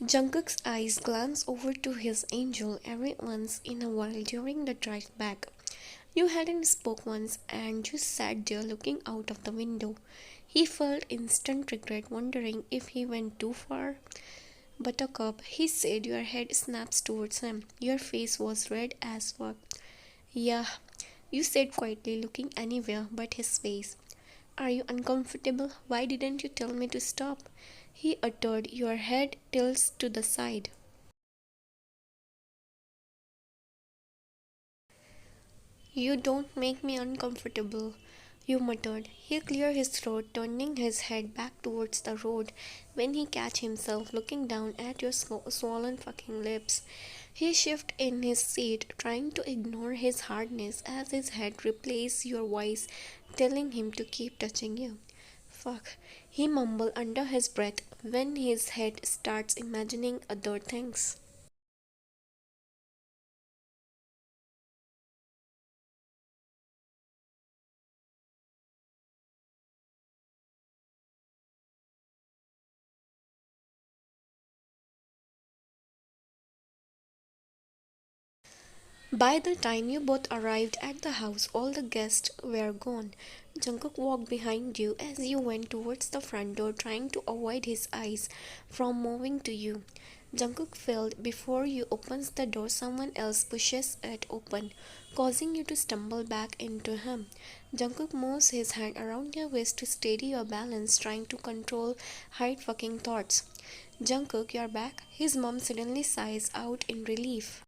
Jungkook's eyes glance over to his angel every once in a while during the drive back. You hadn't spoke once and just sat there looking out of the window. He felt instant regret, wondering if he went too far. Buttercup, he said, your head snaps towards him. Your face was red as fuck. Yeah, you said quietly, looking anywhere but his face. Are you uncomfortable? Why didn't you tell me to stop? He uttered, your head tilts to the side. You don't make me uncomfortable, you muttered. He cleared his throat, turning his head back towards the road when he catch himself looking down at your swollen fucking lips. He shifted in his seat, trying to ignore his hardness as his head replaced your voice, telling him to keep touching you. Fuck, he mumbled under his breath when his head starts imagining other things. By the time you both arrived at the house, all the guests were gone. Jungkook walked behind you as you went towards the front door, trying to avoid his eyes from moving to you. Jungkook felt before you opens the door, someone else pushes it open, causing you to stumble back into him. Jungkook moves his hand around your waist to steady your balance, trying to control hide fucking thoughts. Jungkook, you're back. His mom suddenly sighs out in relief.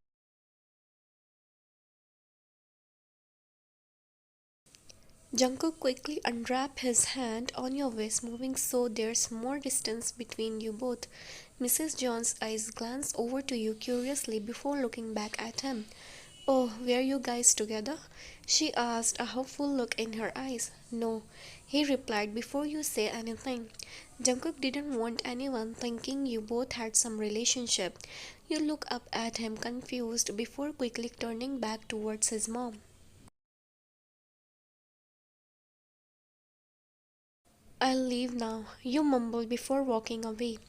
Jungkook quickly unwrapped his hand on your waist, moving so there's more distance between you both. Mrs. John's eyes glanced over to you curiously before looking back at him. Oh, were you guys together? She asked, a hopeful look in her eyes. No, he replied before you say anything. Jungkook didn't want anyone thinking you both had some relationship. You look up at him confused before quickly turning back towards his mom. I'll leave now, you mumbled before walking away.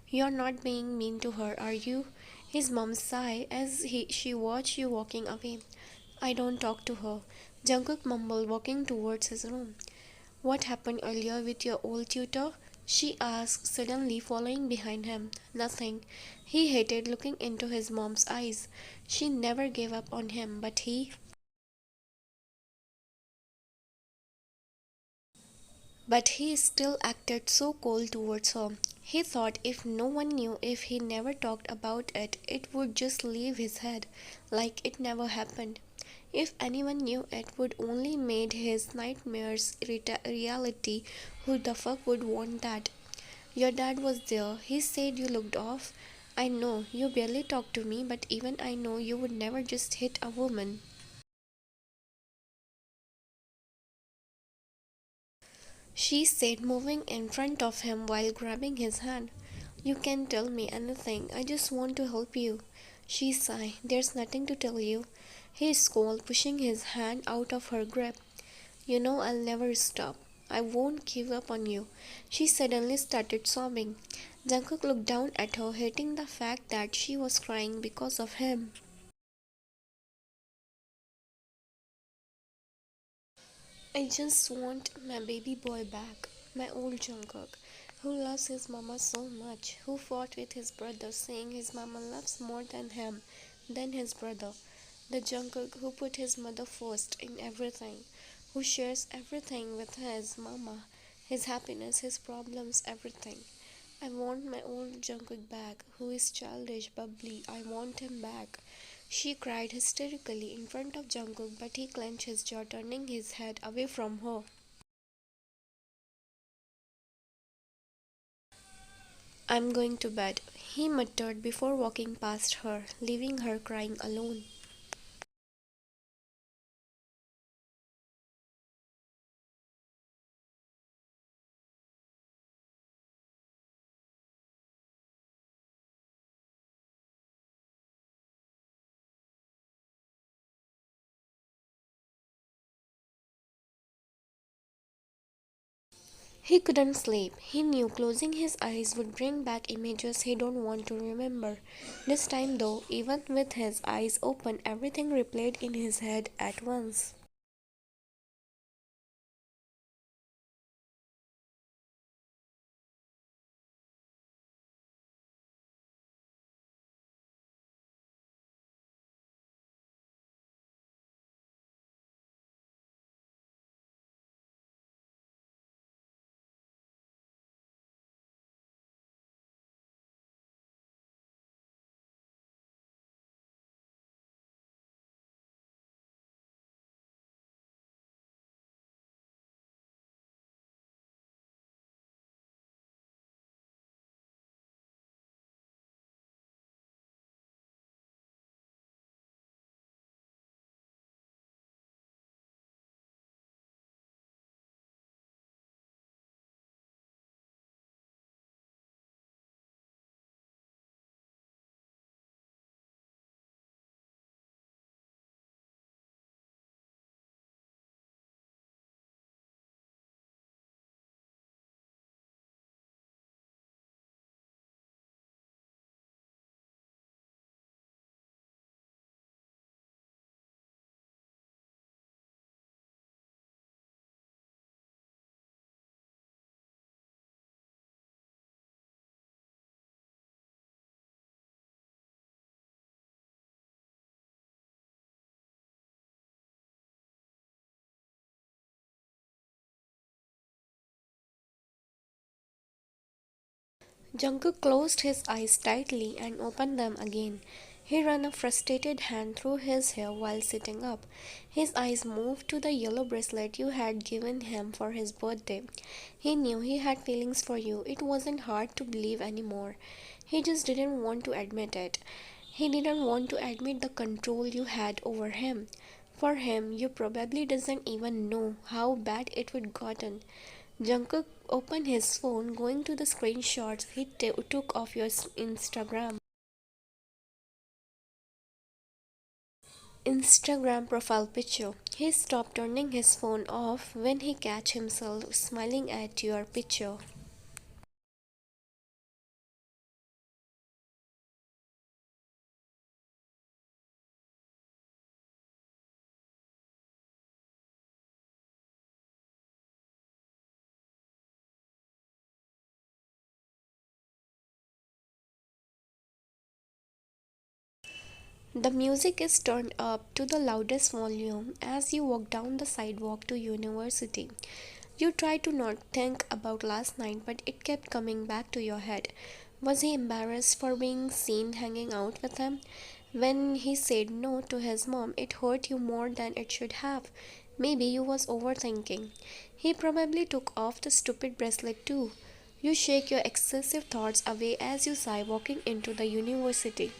You're not being mean to her, are you? His mom sighed as she watched you walking away. I don't talk to her. Jungkook mumbled, walking towards his room. What happened earlier with your old tutor? She asked, suddenly following behind him. Nothing. He hated looking into his mom's eyes. She never gave up on him, but he still acted so cold towards her. He thought if no one knew, if he never talked about it, it would just leave his head, like it never happened. If anyone knew, it would only made his nightmares reality. Who the fuck would want that? Your dad was there. He said you looked off. I know, you barely talked to me, but even I know you would never just hit a woman. She said, moving in front of him while grabbing his hand. You can tell me anything. I just want to help you. She sighed. There's nothing to tell you. He scolded, pushing his hand out of her grip. You know I'll never stop. I won't give up on you. She suddenly started sobbing. Jungkook looked down at her, hating the fact that she was crying because of him. I just want my baby boy back, my old Jungkook, who loves his mama so much, who fought with his brother, saying his mama loves more than him, than his brother. The Jungkook who put his mother first in everything, who shares everything with his mama, his happiness, his problems, everything. I want my old Jungkook back, who is childish, bubbly. I want him back. She cried hysterically in front of Jungkook, but he clenched his jaw, turning his head away from her. I'm going to bed, he muttered before walking past her, leaving her crying alone. He couldn't sleep. He knew closing his eyes would bring back images he don't want to remember. This time though, even with his eyes open, everything replayed in his head at once. Jungkook closed his eyes tightly and opened them again. He ran a frustrated hand through his hair while sitting up. His eyes moved to the yellow bracelet you had given him for his birthday. He knew he had feelings for you. It wasn't hard to believe anymore. He just didn't want to admit it. He didn't want to admit the control you had over him. For him, you probably doesn't even know how bad it would gotten. Jungkook opened his phone, going to the screenshots he took of your Instagram profile picture. He stopped turning his phone off when he catch himself smiling at your picture. The music is turned up to the loudest volume as you walk down the sidewalk to university. You try to not think about last night, but it kept coming back to your head. Was he embarrassed for being seen hanging out with him? When he said no to his mom, it hurt you more than it should have. Maybe you was overthinking. He probably took off the stupid bracelet too. You shake your excessive thoughts away as you sigh walking into the university.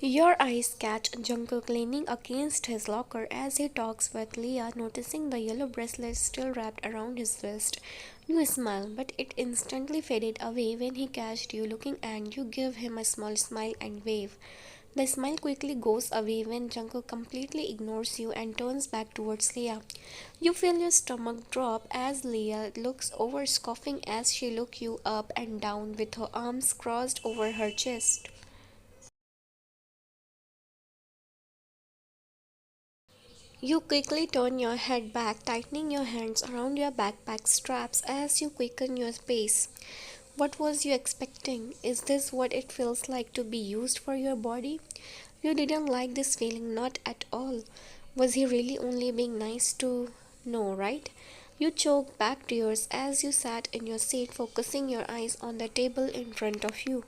Your eyes catch Jungkook leaning against his locker as he talks with Leah, noticing the yellow bracelet still wrapped around his wrist. You smile, but it instantly faded away when he catched you looking and you give him a small smile and wave. The smile quickly goes away when Jungkook completely ignores you and turns back towards Leah. You feel your stomach drop as Leah looks over scoffing as she looks you up and down with her arms crossed over her chest. You quickly turn your head back, tightening your hands around your backpack straps as you quicken your pace. What was you expecting? Is this what it feels like to be used for your body? You didn't like this feeling, not at all. Was he really only being nice to no, right? You choked back tears as you sat in your seat, focusing your eyes on the table in front of you.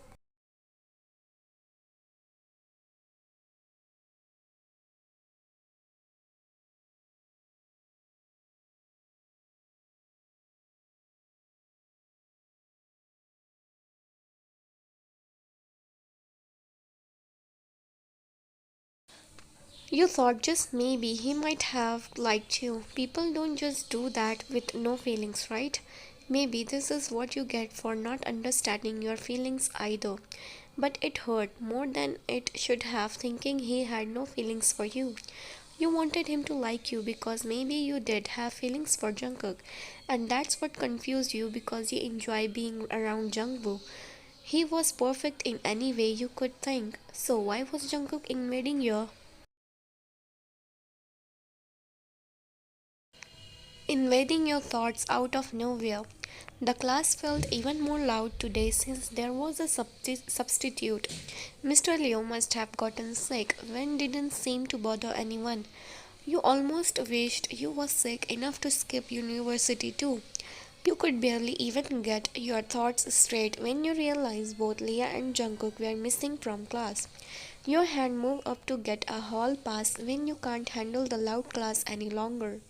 You thought just maybe he might have liked you. People don't just do that with no feelings, right? Maybe this is what you get for not understanding your feelings either. But it hurt more than it should have, thinking he had no feelings for you. You wanted him to like you because maybe you did have feelings for Jungkook, and that's what confused you because you enjoy being around Jungwoo. He was perfect in any way you could think. So why was Jungkook invading your thoughts out of nowhere? The class felt even more loud today since there was a substitute. Mr. Leo must have gotten sick when didn't seem to bother anyone. You almost wished you were sick enough to skip university too. You could barely even get your thoughts straight when you realized both Leah and Jungkook were missing from class. Your hand moved up to get a hall pass when you can't handle the loud class any longer.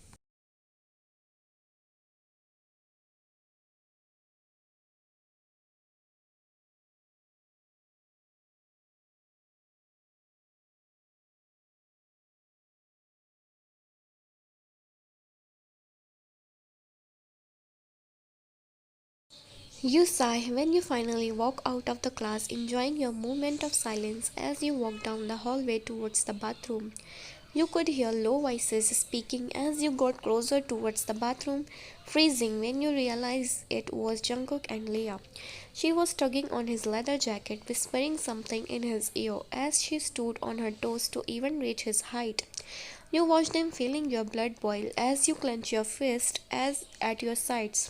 You sigh when you finally walk out of the class, enjoying your moment of silence as you walk down the hallway towards the bathroom. You could hear low voices speaking as you got closer towards the bathroom, freezing when you realized it was Jungkook and Leah. She was tugging on his leather jacket, whispering something in his ear as she stood on her toes to even reach his height. You watched them, feeling your blood boil as you clench your fist as at your sides.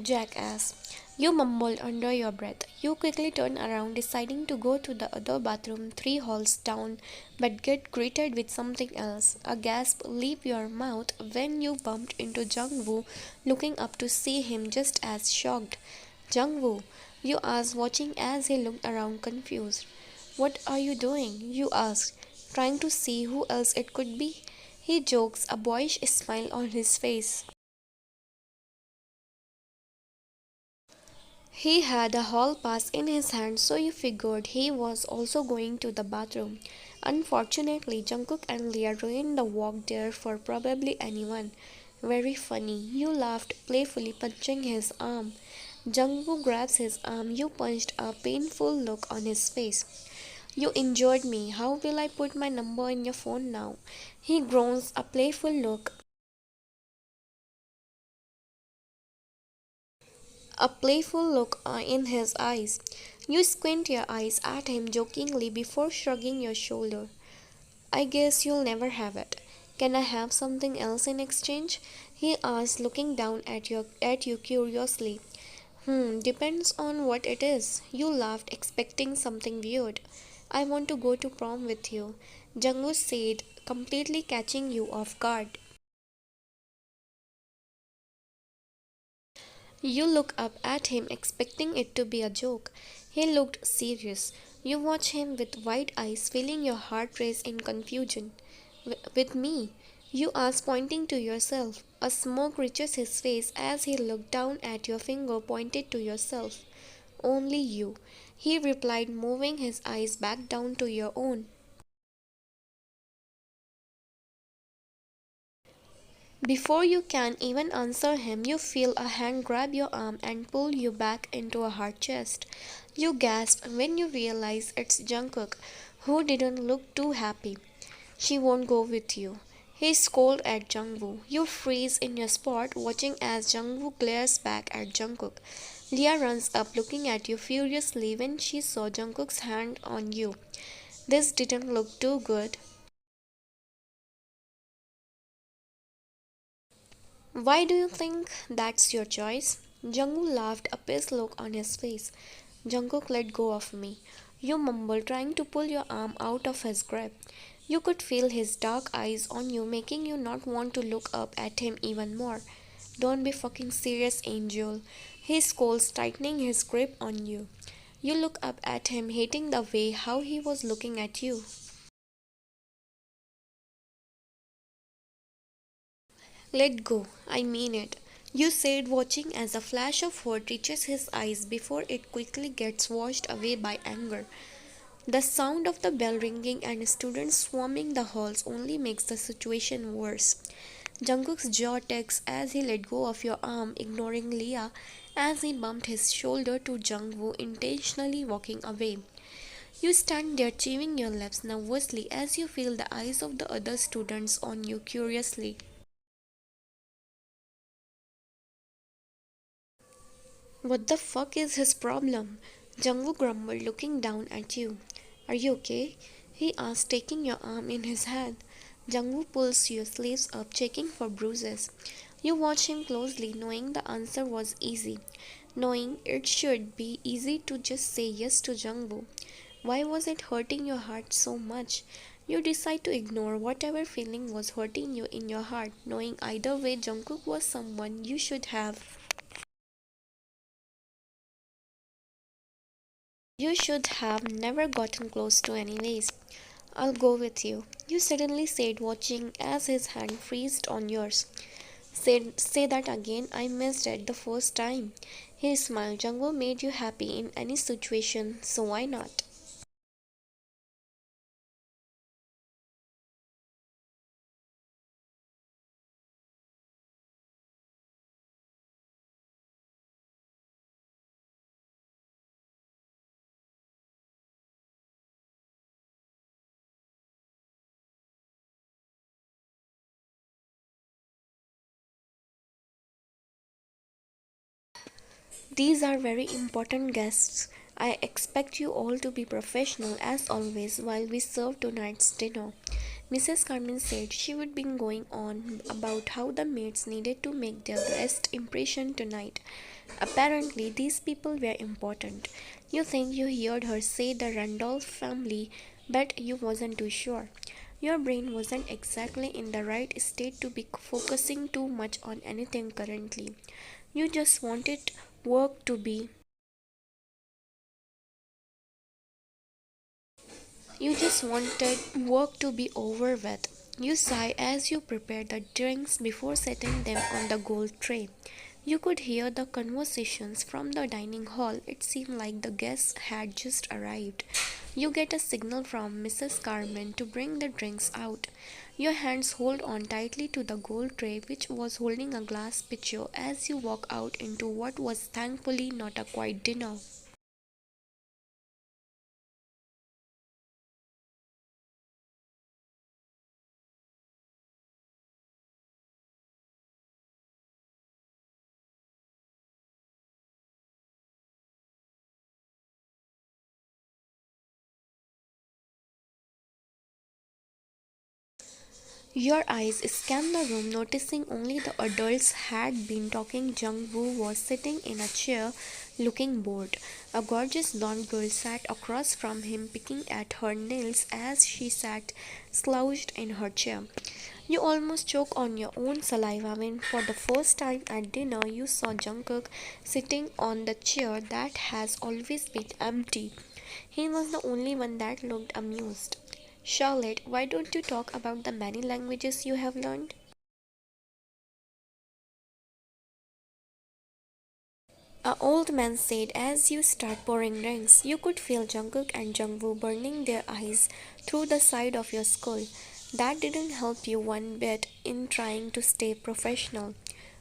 Jackass. You mumbled under your breath. You quickly turned around, deciding to go to the other bathroom 3 halls down, but get greeted with something else. A gasp leave your mouth when you bumped into Jungwoo, looking up to see him just as shocked. Jungwoo, you asked, watching as he looked around confused. What are you doing? You asked, trying to see who else it could be. He jokes, a boyish smile on his face. He had a hall pass in his hand, so you figured he was also going to the bathroom. Unfortunately, Jungkook and Leah ruined the walk there for probably anyone. Very funny. You laughed, playfully punching his arm. Jungkook grabs his arm. You punched, a painful look on his face. You injured me. How will I put my number in your phone now? He groans, a playful look. In his eyes. You squint your eyes at him jokingly before shrugging your shoulder. I guess you'll never have it. Can I have something else in exchange? He asked, looking down at you curiously. Depends on what it is. You laughed, expecting something weird. I want to go to prom with you, Jungwoo said, completely catching you off guard. You look up at him expecting it to be a joke. He looked serious. You watch him with wide eyes, feeling your heart race in confusion. With me? You ask, pointing to yourself. A smirk reaches his face as he looked down at your finger pointed to yourself. Only you, he replied, moving his eyes back down to your own. Before you can even answer him, you feel a hand grab your arm and pull you back into a hard chest. You gasp when you realize it's Jungkook, who didn't look too happy. She won't go with you. He scolded at Jungwoo. You freeze in your spot, watching as Jungwoo glares back at Jungkook. Leah runs up, looking at you furiously when she saw Jungkook's hand on you. This didn't look too good. Why do you think that's your choice? Jungkook laughed, a pissed look on his face. Jungkook, let go of me. You mumbled, trying to pull your arm out of his grip. You could feel his dark eyes on you, making you not want to look up at him even more. Don't be fucking serious, Angel. He scolds, tightening his grip on you. You look up at him, hating the way how he was looking at you. Let go, I mean it. You said, watching as a flash of hurt reaches his eyes before it quickly gets washed away by anger. The sound of the bell ringing and students swarming the halls only makes the situation worse. Jungkook's jaw tics as he let go of your arm, ignoring Leah as he bumped his shoulder to Jungwoo, intentionally walking away. You stand there chewing your lips nervously as you feel the eyes of the other students on you curiously. What the fuck is his problem? Jungwoo grumbled, looking down at you. Are you okay? He asked, taking your arm in his hand. Jungwoo pulls your sleeves up, checking for bruises. You watch him closely, knowing the answer was easy, knowing it should be easy to just say yes to Jungwoo. Why was it hurting your heart so much? You decide to ignore whatever feeling was hurting you in your heart, knowing either way Jungkook was someone you should have never gotten close to anyways. I'll go with you. You suddenly said, watching as his hand freezed on yours. Say that again. I missed it the first time. He smiled. Jungwoo made you happy in any situation, so why not? These are very important guests. I expect you all to be professional as always while we serve tonight's dinner. Mrs. Carmen said she would be going on about how the maids needed to make their best impression tonight. Apparently, these people were important. You think you heard her say the Randolph family, but you wasn't too sure. Your brain wasn't exactly in the right state to be focusing too much on anything currently. You just wanted work to be You just wanted work to be over with. You sigh as you prepare the drinks before setting them on the gold tray. You could hear the conversations from the dining hall. It seemed like the guests had just arrived. You get a signal from Mrs. Carmen to bring the drinks out. Your hands hold on tightly to the gold tray, which was holding a glass pitcher, as you walk out into what was thankfully not a quiet dinner. Your eyes scanned the room, noticing only the adults had been talking. Jung-woo was sitting in a chair, looking bored. A gorgeous blonde girl sat across from him, picking at her nails as she sat slouched in her chair. You almost choke on your own saliva when, for the first time at dinner, you saw Jungkook sitting on the chair that has always been empty. He was the only one that looked amused. Charlotte, why don't you talk about the many languages you have learned? A old man said as you start pouring drinks. You could feel Jungkook and Jungwoo burning their eyes through the side of your skull. That didn't help you one bit in trying to stay professional.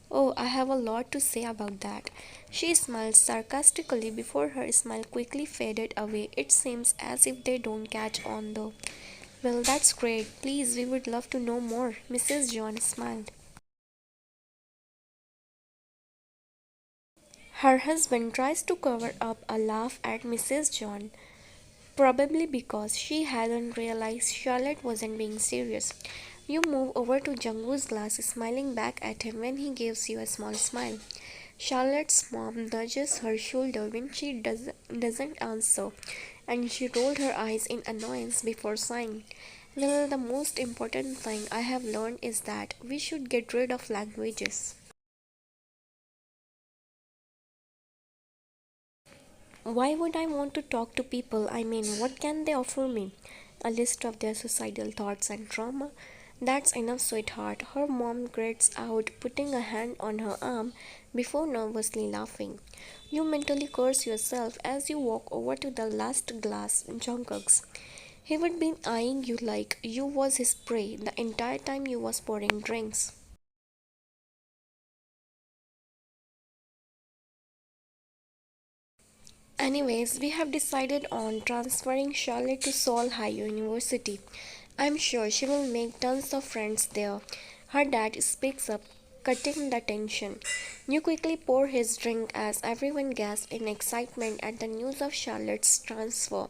Oh, I have a lot to say about that. She smiled sarcastically before her smile quickly faded away. It seems as if they don't catch on though. Well, that's great. Please, we would love to know more. Mrs. John smiled. Her husband tries to cover up a laugh at Mrs. John, probably because she hadn't realized Charlotte wasn't being serious. You move over to Jungwoo's glass, smiling back at him when he gives you a small smile. Charlotte's mom nudges her shoulder when she doesn't answer, and she rolled her eyes in annoyance before sighing. Well, the most important thing I have learned is that we should get rid of languages. Why would I want to talk to people? I mean, what can they offer me? A list of their suicidal thoughts and trauma? That's enough, sweetheart, her mom grits out, putting a hand on her arm before nervously laughing. You mentally curse yourself as you walk over to the last glass, Jungkook's. He would be eyeing you like you was his prey the entire time you was pouring drinks. Anyways, we have decided on transferring Charlotte to Seoul High University. I'm sure she will make tons of friends there. Her dad speaks up, cutting the tension. You quickly pour his drink as everyone gasps in excitement at the news of Charlotte's transfer.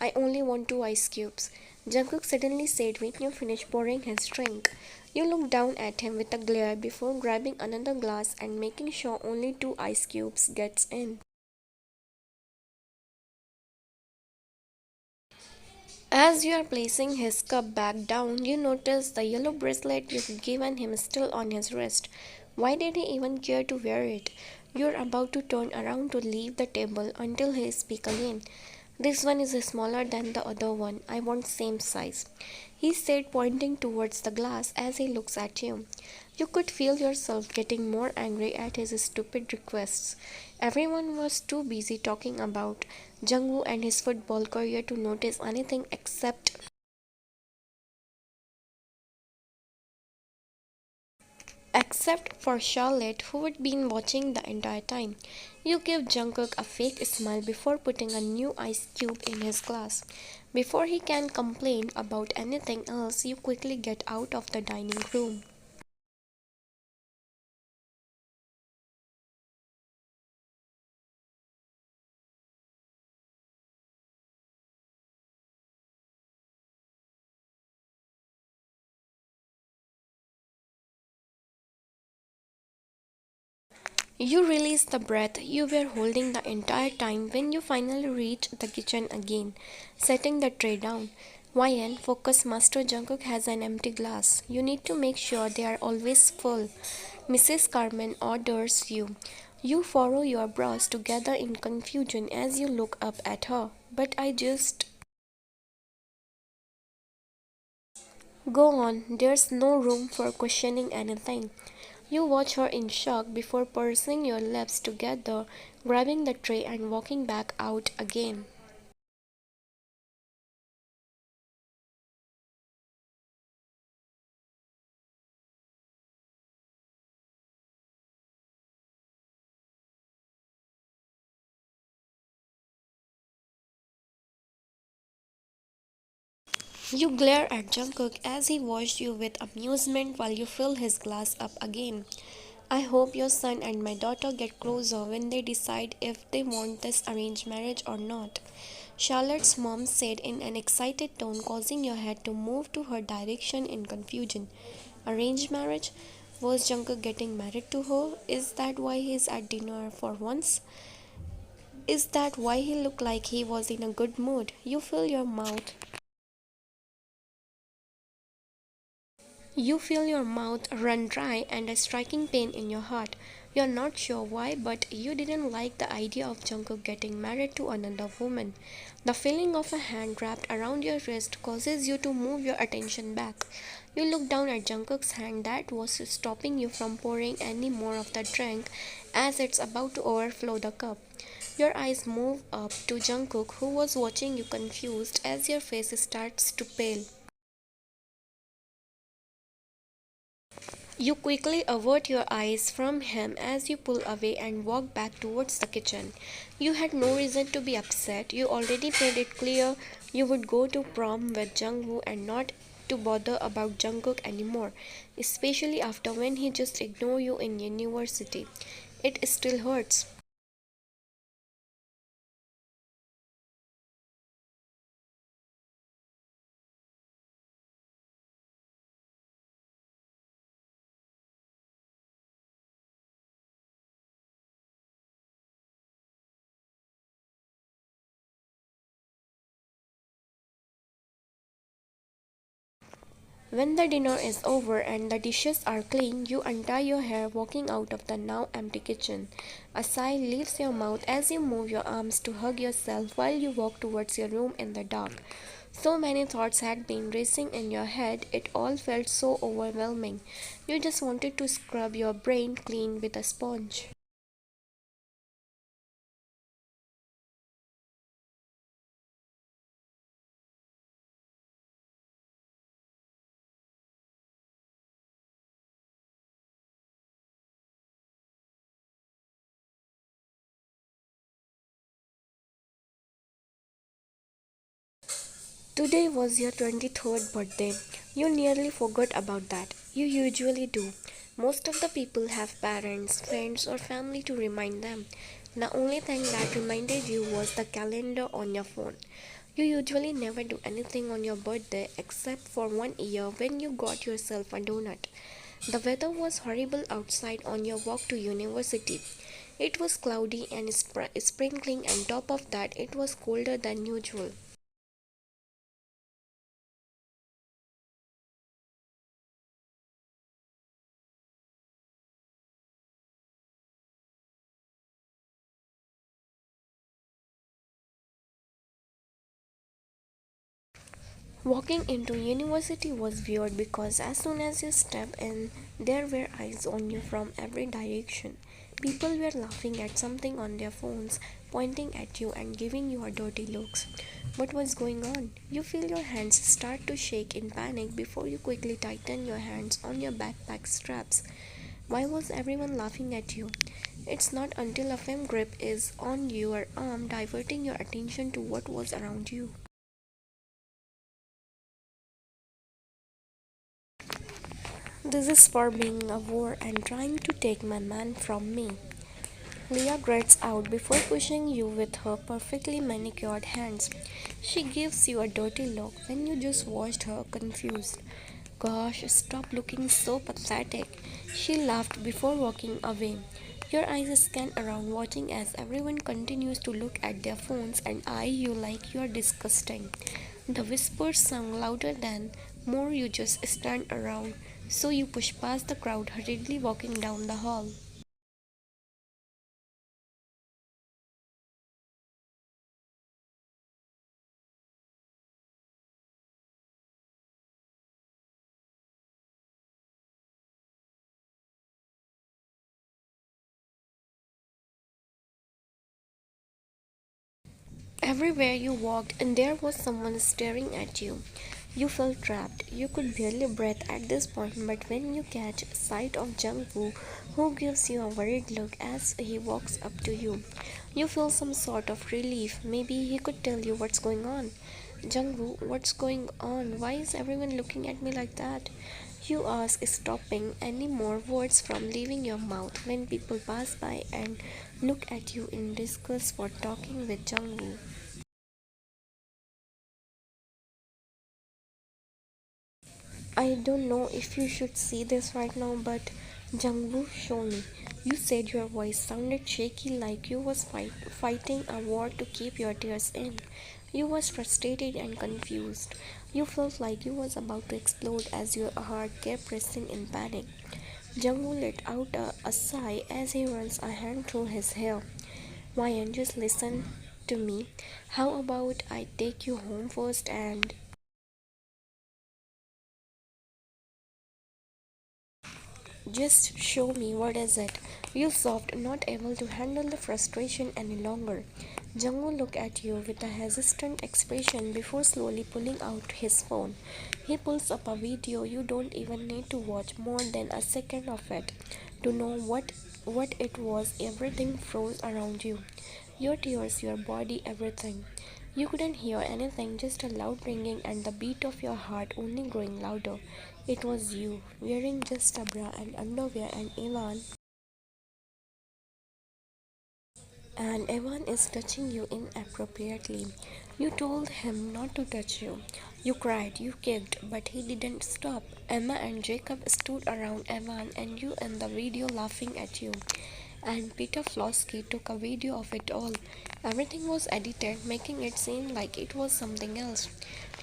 I only want two ice cubes. Jungkook suddenly said when you finished pouring his drink. You look down at him with a glare before grabbing another glass and making sure only two ice cubes gets in. As you are placing his cup back down, you notice the yellow bracelet you've given him still on his wrist. Why did he even care to wear it? You're about to turn around to leave the table until he speaks again. This one is smaller than the other one. I want same size, he said, pointing towards the glass as he looks at you. You could feel yourself getting more angry at his stupid requests. Everyone was too busy talking about Jungwoo and his football career to notice anything except for Charlotte, who had been watching the entire time. You give Jungkook a fake smile before putting a new ice cube in his glass. Before he can complain about anything else, you quickly get out of the dining room. You release the breath you were holding the entire time when you finally reach the kitchen again, setting the tray down. YN Focus Master Jungkook has an empty glass. You need to make sure they are always full. Mrs. Carmen orders you. You furrow your brows together in confusion as you look up at her. But I just go on, there's no room for questioning anything. You watch her in shock before pursing your lips together, grabbing the tray and walking back out again. You glare at Jungkook as he watched you with amusement while you fill his glass up again. I hope your son and my daughter get closer when they decide if they want this arranged marriage or not, Charlotte's mom said in an excited tone, causing your head to move to her direction in confusion. Arranged marriage? Was Jungkook getting married to her? Is that why he's at dinner for once? Is that why he looked like he was in a good mood? You feel your mouth run dry and a striking pain in your heart. You're not sure why, but you didn't like the idea of Jungkook getting married to another woman. The feeling of a hand wrapped around your wrist causes you to move your attention back. You look down at Jungkook's hand that was stopping you from pouring any more of the drink as it's about to overflow the cup. Your eyes move up to Jungkook, who was watching you confused as your face starts to pale. You quickly avert your eyes from him as you pull away and walk back towards the kitchen. You had no reason to be upset. You already made it clear you would go to prom with Jungwoo and not to bother about Jungkook anymore, especially after when he just ignored you in university. It still hurts. When the dinner is over and the dishes are clean, you untie your hair walking out of the now empty kitchen. A sigh leaves your mouth as you move your arms to hug yourself while you walk towards your room in the dark. So many thoughts had been racing in your head, it all felt so overwhelming. You just wanted to scrub your brain clean with a sponge. Today was your 23rd birthday. You nearly forgot about that. You usually do. Most of the people have parents, friends, or family to remind them. The only thing that reminded you was the calendar on your phone. You usually never do anything on your birthday except for one year when you got yourself a donut. The weather was horrible outside on your walk to university. It was cloudy and sprinkling, and top of that, it was colder than usual. Walking into university was weird because as soon as you stepped in, there were eyes on you from every direction. People were laughing at something on their phones, pointing at you and giving you dirty looks. What was going on? You feel your hands start to shake in panic before you quickly tighten your hands on your backpack straps. Why was everyone laughing at you? It's not until a firm grip is on your arm diverting your attention to what was around you. This is for being a whore and trying to take my man from me. Leah grits out before pushing you with her perfectly manicured hands. She gives you a dirty look when you just watched her confused. Gosh, stop looking so pathetic. She laughed before walking away. Your eyes scan around watching as everyone continues to look at their phones and eye you like you are disgusting. The whispers sound louder than more you just stand around, so you push past the crowd hurriedly walking down the hall. Everywhere you walked, and there was someone staring at you. You felt trapped. You could barely breathe at this point, but when you catch sight of Jungkook, who gives you a worried look as he walks up to you, you feel some sort of relief. Maybe he could tell you what's going on. Jungkook, what's going on? Why is everyone looking at me like that? You ask, stopping any more words from leaving your mouth when people pass by and look at you in disgust for talking with Jungkook. I don't know if you should see this right now, but Jungwoo, show me. You said your voice sounded shaky like you was fighting a war to keep your tears in. You was frustrated and confused. You felt like you was about to explode as your heart kept racing in panic. Jungwoo let out a sigh as he runs a hand through his hair. Why just listen to me? How about I take you home first and just show me what is it? You sobbed, not able to handle the frustration any longer. Jungwoo looked at you with a hesitant expression before slowly pulling out his phone. He pulls up a video you don't even need to watch more than a second of it to know what it was. Everything froze around you. Your tears, your body, everything. You couldn't hear anything, just a loud ringing and the beat of your heart only growing louder. It was you, wearing just a bra and underwear, and Evan is touching you inappropriately. You told him not to touch you. You cried, you kicked, but he didn't stop. Emma and Jacob stood around Evan and you in the video laughing at you. And Peter Flosky took a video of it all. Everything was edited, making it seem like it was something else.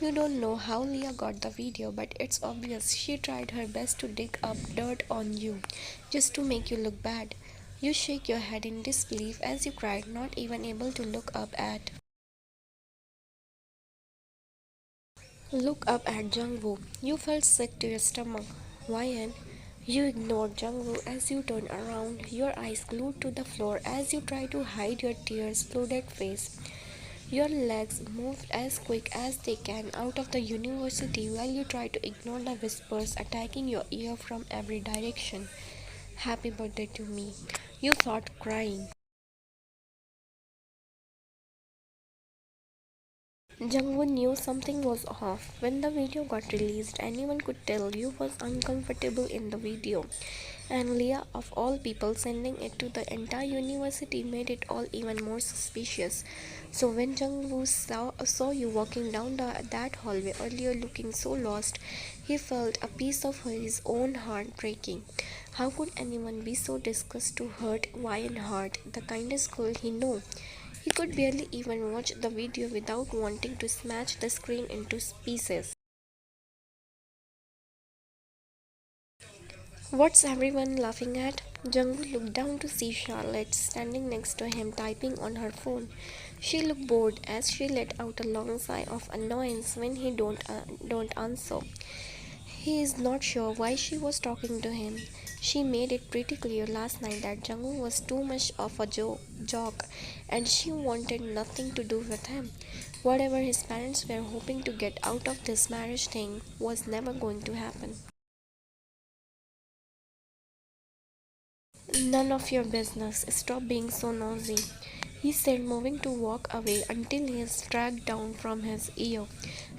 You don't know how Leah got the video, but it's obvious she tried her best to dig up dirt on you, just to make you look bad. You shake your head in disbelief as you cried, not even able to look up at Look up at Jungwoo. You felt sick to your stomach. Why? You ignored Jungwoo as you turned around, your eyes glued to the floor as you tried to hide your tears-flooded face. Your legs moved as quick as they can out of the university while you try to ignore the whispers attacking your ear from every direction. Happy birthday to me. You thought crying. Jungwoo knew something was off. When the video got released, anyone could tell you was uncomfortable in the video. And Leah, of all people, sending it to the entire university made it all even more suspicious. So when Jungwoo saw you walking down that hallway earlier looking so lost, he felt a piece of his own heart breaking. How could anyone be so disgusted to hurt Wyan Hart, the kindest girl he knew? He could barely even watch the video without wanting to smash the screen into pieces. What's everyone laughing at? Jungwoo looked down to see Charlotte standing next to him typing on her phone. She looked bored as she let out a long sigh of annoyance when he don't answer. He is not sure why she was talking to him. She made it pretty clear last night that Jungwoo was too much of a joke and she wanted nothing to do with him. Whatever his parents were hoping to get out of this marriage thing was never going to happen. None of your business. Stop being so nosy, he said, moving to walk away until he is dragged down from his ear.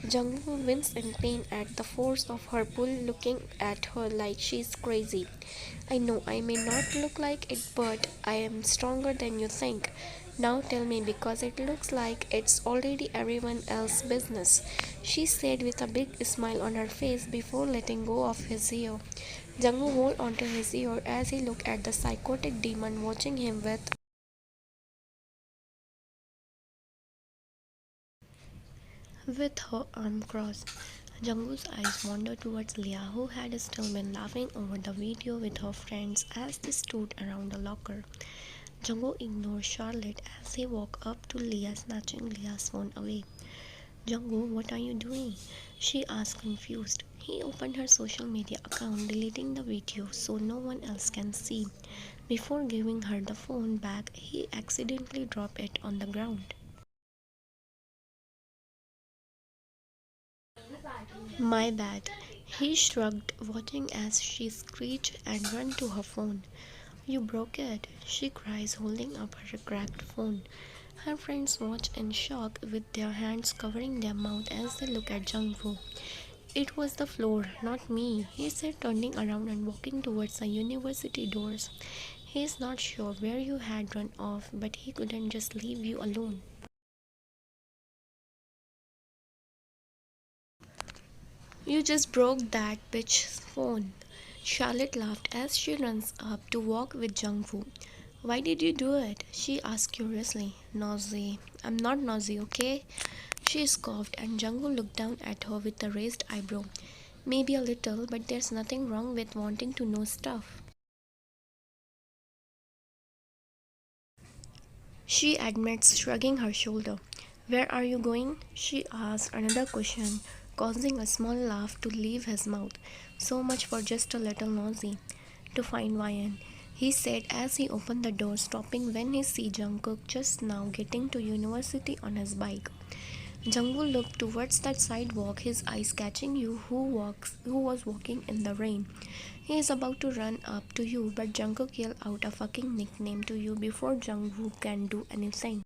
Jungwoo winced in pain at the force of her pull, looking at her like she's crazy. I know I may not look like it, but I am stronger than you think. Now tell me because it looks like it's already everyone else's business, she said with a big smile on her face before letting go of his ear. Jungwoo held onto his ear as he looked at the psychotic demon watching him with her arm crossed. Jungwoo's eyes wandered towards Leah, who had still been laughing over the video with her friends as they stood around the locker. Jungwoo ignored Charlotte as he walked up to Leah, snatching Leah's phone away. Jungwoo, what are you doing? She asked, confused. He opened her social media account, deleting the video so no one else can see. Before giving her the phone back, he accidentally dropped it on the ground. My bad. He shrugged, watching as she screeched and ran to her phone. You broke it, she cries, holding up her cracked phone. Her friends watch in shock with their hands covering their mouth as they look at Jungwoo. It was the floor, not me, he said, turning around and walking towards the university doors. He's not sure where you had run off, but he couldn't just leave you alone. You just broke that bitch's phone. Charlotte laughed as she runs up to walk with Jungwoo. Why did you do it? She asked curiously. Nosy. I'm not nosy, okay? She scoffed and Jungwoo looked down at her with a raised eyebrow. Maybe a little, but there's nothing wrong with wanting to know stuff. She admits, shrugging her shoulder. Where are you going? She asked another question, causing a small laugh to leave his mouth. So much for just a little nosy. To find Ryan, he said as he opened the door, stopping when he see Jungkook just now getting to university on his bike. Jungwoo looked towards that sidewalk, his eyes catching you who was walking in the rain. He is about to run up to you, but Jungkook yelled out a fucking nickname to you before Jungwoo can do anything.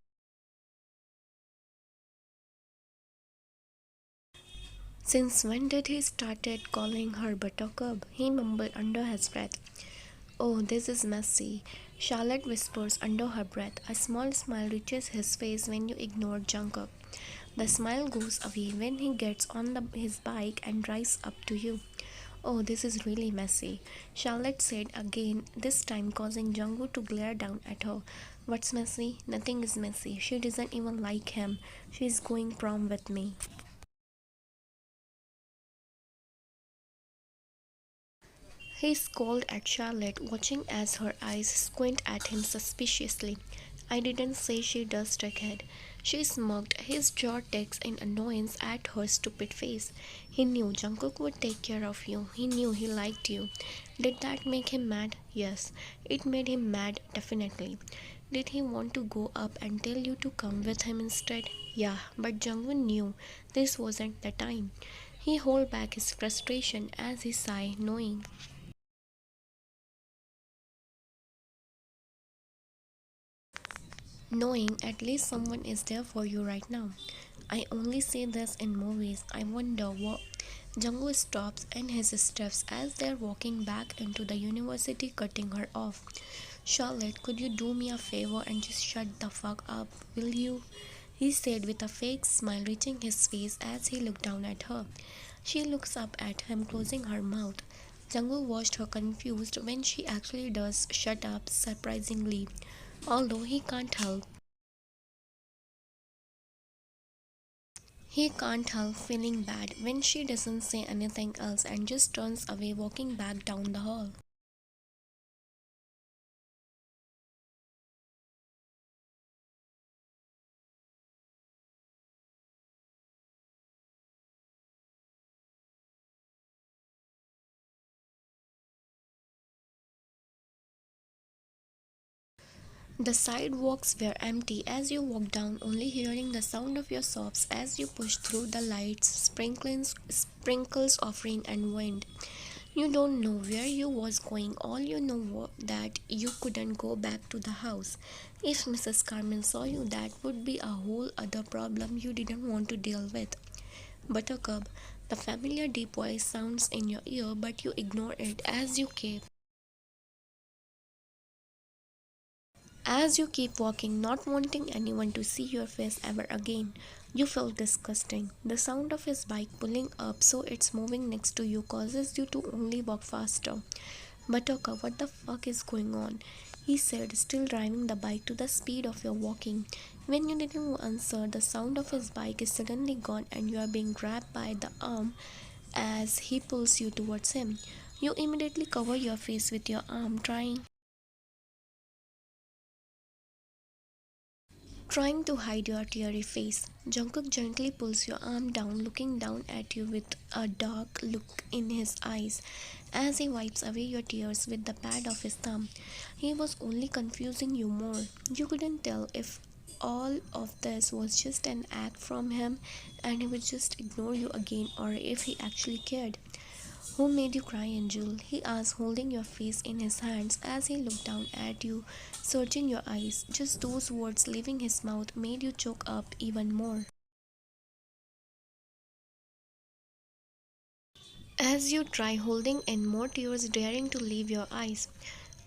Since when did he started calling her buttercup? He mumbled under his breath. Oh, this is messy. Charlotte whispers under her breath. A small smile reaches his face when you ignore Jungkook. The smile goes away when he gets on his bike and drives up to you. Oh, this is really messy, Charlotte said again, this time causing Jungkook to glare down at her. What's messy? Nothing is messy. She doesn't even like him. She's going prom with me. He scowled at Charlotte, watching as her eyes squint at him suspiciously. I didn't say she does, dickhead. She smirked, his jaw ticked in annoyance at her stupid face. He knew Jungkook would take care of you. He knew he liked you. Did that make him mad? Yes, it made him mad, definitely. Did he want to go up and tell you to come with him instead? Yeah, but Jungwon knew this wasn't the time. He held back his frustration as he sighed, knowing at least someone is there for you right now. I only see this in movies. I wonder what. Jungwoo stops and his steps as they're walking back into the university, cutting her off. Charlotte, could you do me a favor and just shut the fuck up, will you? He said with a fake smile reaching his face as he looked down at her. She looks up at him, closing her mouth. Jungwoo watched her confused when she actually does shut up, surprisingly. Although he can't help feeling bad when she doesn't say anything else and just turns away, walking back down the hall. The sidewalks were empty as you walked down, only hearing the sound of your sobs as you pushed through the lights, sprinkles of rain and wind. You don't know where you was going. All you know that you couldn't go back to the house. If Mrs. Carmen saw you, that would be a whole other problem you didn't want to deal with. Buttercup, the familiar deep voice sounds in your ear, but you ignore it as you keep walking, not wanting anyone to see your face ever again. You feel disgusting. The sound of his bike pulling up so it's moving next to you causes you to only walk faster. Buttercup, what the fuck is going on? He said, still driving the bike to the speed of your walking. When you didn't answer, the sound of his bike is suddenly gone and you are being grabbed by the arm as he pulls you towards him. You immediately cover your face with your arm, trying to hide your teary face. Jungkook gently pulls your arm down, looking down at you with a dark look in his eyes as he wipes away your tears with the pad of his thumb. He was only confusing you more. You couldn't tell if all of this was just an act from him and he would just ignore you again or if he actually cared. Who made you cry, Angel? He asked, holding your face in his hands as he looked down at you, searching your eyes. Just those words leaving his mouth made you choke up even more. As you try holding in more tears, daring to leave your eyes.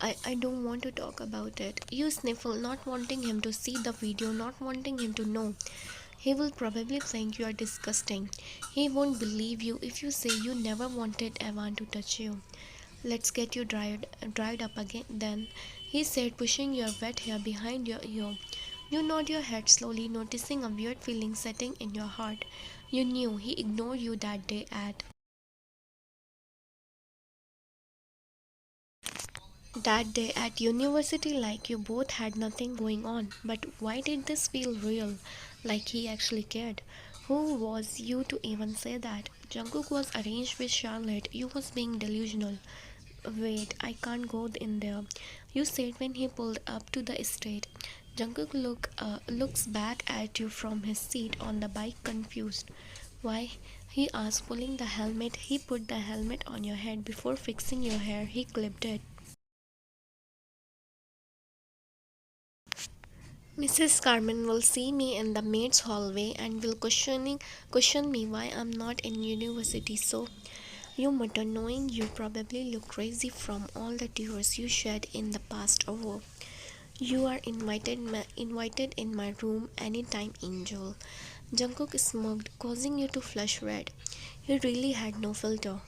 I don't want to talk about it. You sniffle, not wanting him to see the video, not wanting him to know. He will probably think you are disgusting. He won't believe you if you say you never wanted Evan to touch you. Let's get you dried up again then, he said, pushing your wet hair behind your ear. You nod your head slowly, noticing a weird feeling setting in your heart. You knew he ignored you that day at university, like you both had nothing going on. But why did this feel real? Like he actually cared. Who was you to even say that? Jungkook was arranged with Charlotte. You was being delusional. Wait, I can't go in there, you said when he pulled up to the estate. Jungkook looks back at you from his seat on the bike, confused. Why? He asked, pulling the helmet. He put the helmet on your head before fixing your hair. He clipped it. Mrs. Carmen will see me in the maid's hallway and will question me why I'm not in university. So you mutter, knowing you probably look crazy from all the tears you shed in the past hour. You are invited in my room anytime, Angel. Jungkook smirked, causing you to flush red. He really had no filter.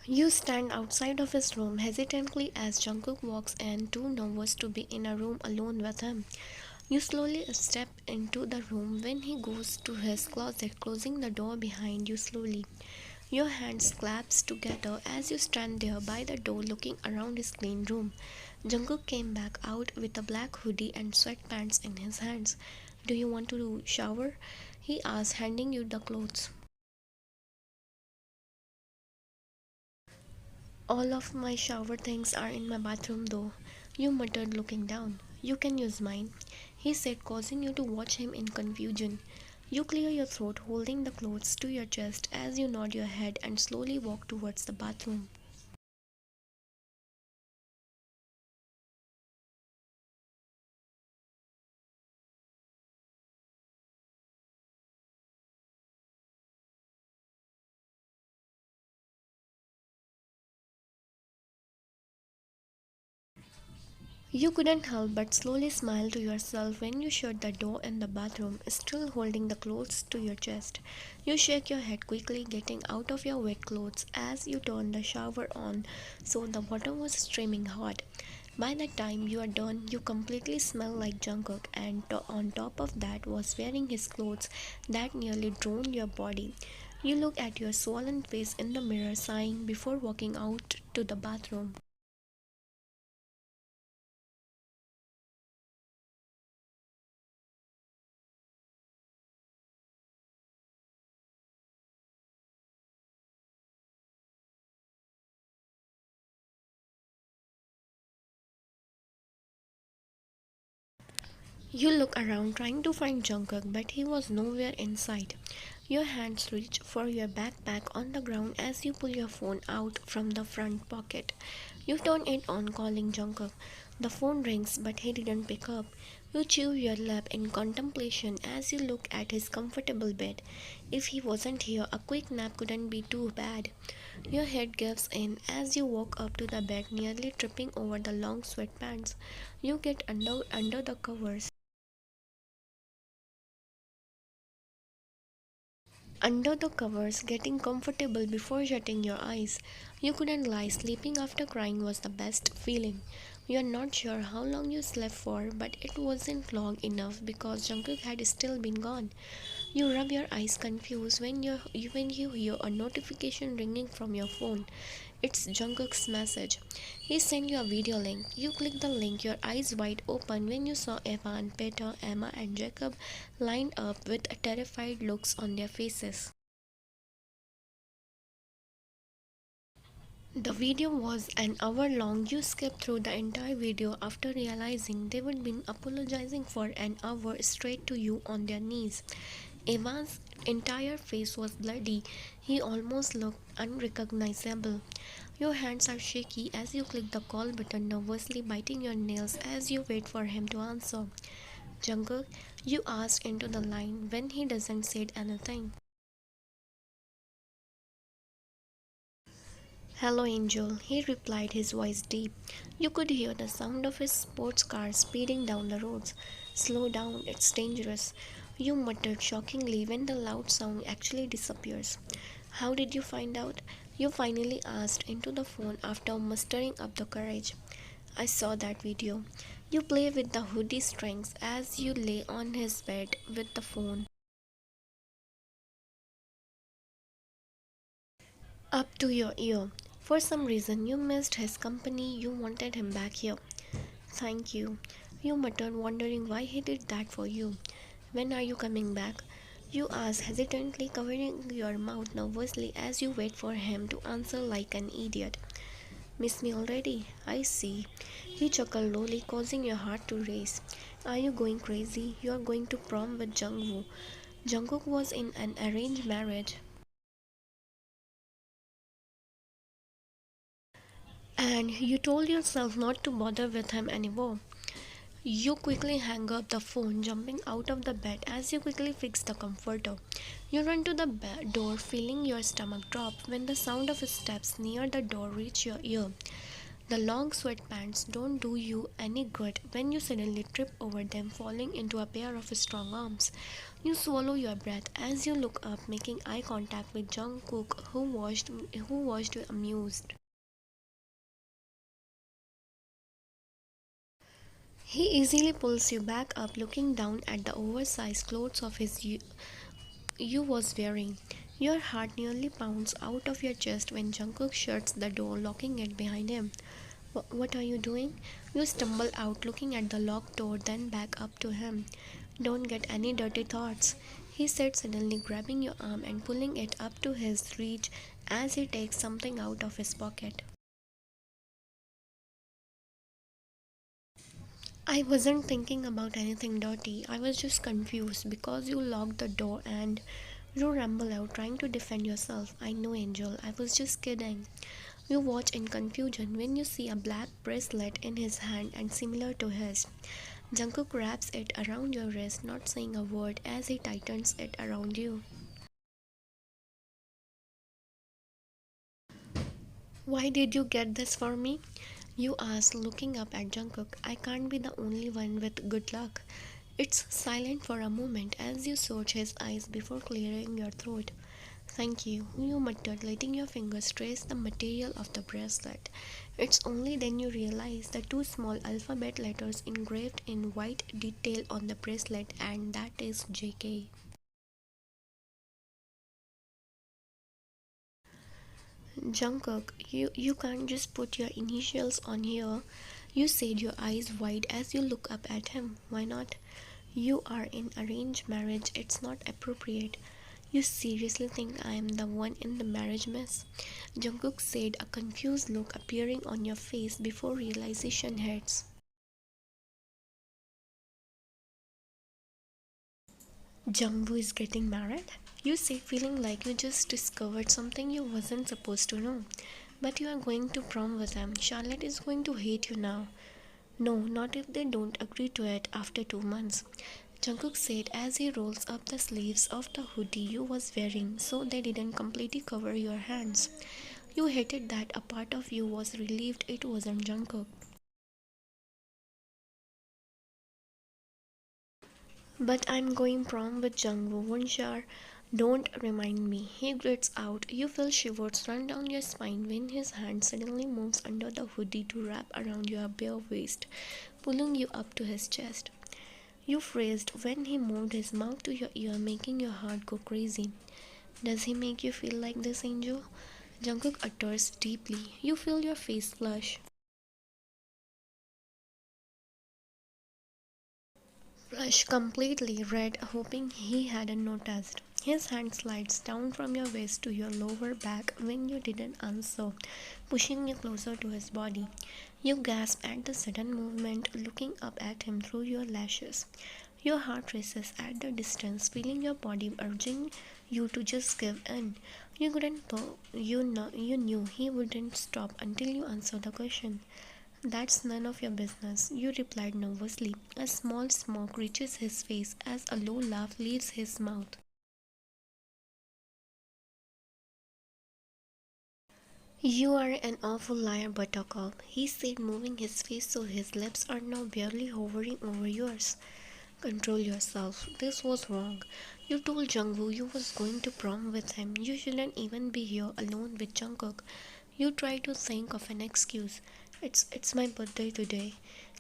You stand outside of his room hesitantly as Jungkook walks in, too nervous to be in a room alone with him. You slowly step into the room when he goes to his closet, closing the door behind you slowly. Your hands clasp together as you stand there by the door looking around his clean room. Jungkook came back out with a black hoodie and sweatpants in his hands. "Do you want to shower?" he asked, handing you the clothes. "All of my shower things are in my bathroom though," you muttered, looking down. "You can use mine," he said, causing you to watch him in confusion. You clear your throat, holding the clothes to your chest as you nod your head and slowly walk towards the bathroom. You couldn't help but slowly smile to yourself when you shut the door in the bathroom, still holding the clothes to your chest. You shake your head quickly, getting out of your wet clothes as you turn the shower on so the water was streaming hot. By the time you are done, you completely smell like Jungkook, and on top of that was wearing his clothes that nearly drowned your body. You look at your swollen face in the mirror, sighing before walking out to the bathroom. You look around trying to find Jungkook, but he was nowhere in sight. Your hands reach for your backpack on the ground as you pull your phone out from the front pocket. You turn it on, calling Jungkook. The phone rings, but he didn't pick up. You chew your lip in contemplation as you look at his comfortable bed. If he wasn't here, a quick nap couldn't be too bad. Your head gives in as you walk up to the bed, nearly tripping over the long sweatpants. You get under the covers. Under the covers, getting comfortable before shutting your eyes. You couldn't lie. Sleeping after crying was the best feeling. You're not sure how long you slept for, but it wasn't long enough because Jungkook had still been gone. You rub your eyes confused when you hear a notification ringing from your phone. It's Jungkook's message. He sent you a video link. You click the link, your eyes wide open when you saw Evan, Peter, Emma, and Jacob lined up with terrified looks on their faces. The video was an hour long. You skipped through the entire video after realizing they would been apologizing for an hour straight to you on their knees. Evan's entire face was bloody. He almost looked unrecognizable. Your hands are shaky as you click the call button, nervously biting your nails as you wait for him to answer. "Jungkook," you asked into the line when he doesn't say anything. "Hello, Angel," he replied, his voice deep. You could hear the sound of his sports car speeding down the roads. "Slow down, it's dangerous," you muttered shockingly when the loud sound actually disappears. "How did you find out?" you finally asked into the phone after mustering up the courage. "I saw that video." You play with the hoodie strings as you lay on his bed with the phone up to your ear. For some reason, you missed his company. You wanted him back here. "Thank you," you muttered, wondering why he did that for you. "When are you coming back?" you asked hesitantly, covering your mouth nervously as you wait for him to answer like an idiot. "Miss me already? I see." He chuckled lowly, causing your heart to race. "Are you going crazy? You are going to prom with Jungwoo." Jungkook was in an arranged marriage, and you told yourself not to bother with him anymore. You quickly hang up the phone, jumping out of the bed as you quickly fix the comforter. You run to the door, feeling your stomach drop when the sound of steps near the door reach your ear. The long sweatpants don't do you any good when you suddenly trip over them, falling into a pair of strong arms. You swallow your breath as you look up, making eye contact with Jungkook, who watched you amused. He easily pulls you back up, looking down at the oversized clothes of his you was wearing. Your heart nearly pounds out of your chest when Jungkook shuts the door, locking it behind him. What are you doing? You stumble out, looking at the locked door, then back up to him. Don't get any dirty thoughts, he said, suddenly grabbing your arm and pulling it up to his reach as he takes something out of his pocket. I wasn't thinking about anything dirty. I was just confused because you locked the door and you ramble out trying to defend yourself. I know, Angel. I was just kidding. You watch in confusion when you see a black bracelet in his hand and similar to his. Jungkook wraps it around your wrist, not saying a word as he tightens it around you. Why did you get this for me? You ask, looking up at Jungkook. I can't be the only one with good luck. It's silent for a moment as you search his eyes before clearing your throat. Thank you muttered, letting your fingers trace the material of the bracelet. It's only then you realize the two small alphabet letters engraved in white detail on the bracelet, and that is JK. Jungkook, you can't just put your initials on here. You said, your eyes wide as you look up at him. Why not? You are in arranged marriage. It's not appropriate. You seriously think I am the one in the marriage mess? Jungkook said, a confused look appearing on your face before realization hits. Jungwoo is getting married? You say, feeling like you just discovered something you wasn't supposed to know. But you are going to prom with him. Charlotte is going to hate you now. No, not if they don't agree to it after 2 months. Jungkook said as he rolls up the sleeves of the hoodie you was wearing so they didn't completely cover your hands. You hated that a part of you was relieved it wasn't Jungkook. But I'm going prom with Jungwoo, Wonshar. Don't remind me. He grits out. You feel shivers run down your spine when his hand suddenly moves under the hoodie to wrap around your bare waist, pulling you up to his chest. You phrased when he moved his mouth to your ear, making your heart go crazy. Does he make you feel like this, Angel? Jungkook utters deeply. You feel your face flush. Flush completely red, hoping he hadn't noticed. His hand slides down from your waist to your lower back when you didn't answer, pushing you closer to his body. You gasp at the sudden movement, looking up at him through your lashes. Your heart races at the distance, feeling your body urging you to just give in. You couldn't though you knew he wouldn't stop until you answered the question. That's none of your business, you replied nervously. A small smirk reaches his face as a low laugh leaves his mouth. You are an awful liar, Buttercup, he said, moving his face so his lips are now barely hovering over yours. Control yourself. This was wrong. You told Jungwoo you was going to prom with him. You shouldn't even be here alone with Jungkook. You try to think of an excuse. It's my birthday today,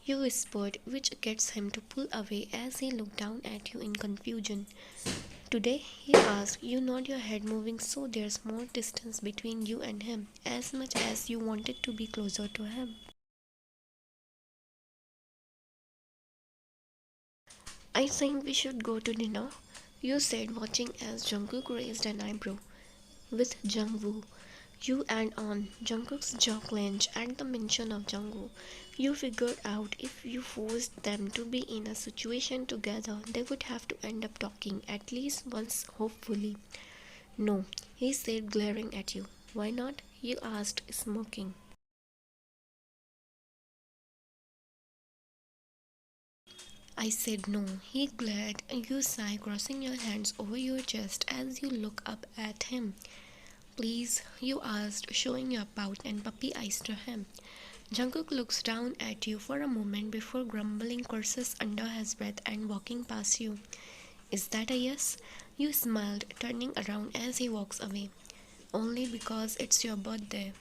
you whispered, which gets him to pull away as he looked down at you in confusion. Today? He asked. You nod your head, moving so there's more distance between you and him, as much as you wanted to be closer to him. I think we should go to dinner, you said, watching as Jungkook raised an eyebrow. With Jungwoo. You and on. Jungkook's jaw clenched at the mention of Jungwoo. You figured out if you forced them to be in a situation together, they would have to end up talking at least once, hopefully. No, he said, glaring at you. Why not? You asked, smoking. I said no. He glared. You sigh, crossing your hands over your chest as you look up at him. Please, you asked, showing your pout and puppy eyes to him. Jungkook looks down at you for a moment before grumbling curses under his breath and walking past you. Is that a yes? You smiled, turning around as he walks away. Only because it's your birthday.